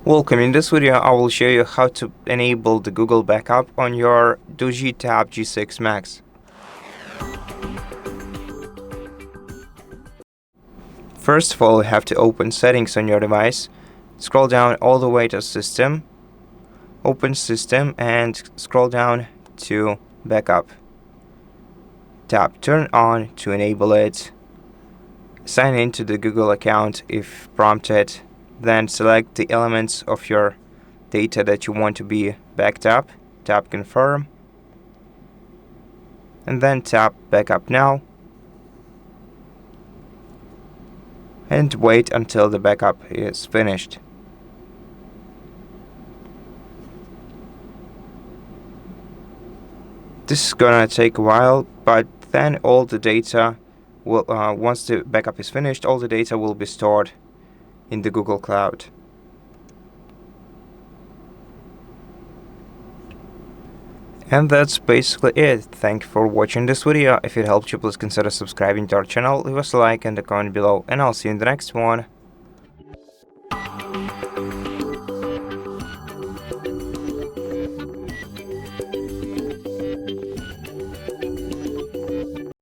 Welcome. In this video I will show you how to enable the Google backup on your DOOGEE Tab G6 Max. First of all, you have to open Settings on your device, scroll down all the way to System, open System and scroll down to Backup. Tap Turn On to enable it. Sign in to the Google account if prompted. Then select the elements of your data that you want to be backed up. Tap Confirm. And then tap Backup Now. And wait until the backup is finished. This is gonna take a while, but then all the data will, once the backup is finished, all the data will be stored in the Google Cloud. And that's basically it. Thank you for watching this video. If it helped you, please consider subscribing to our channel, leave us a like and a comment below, and I'll see you in the next one.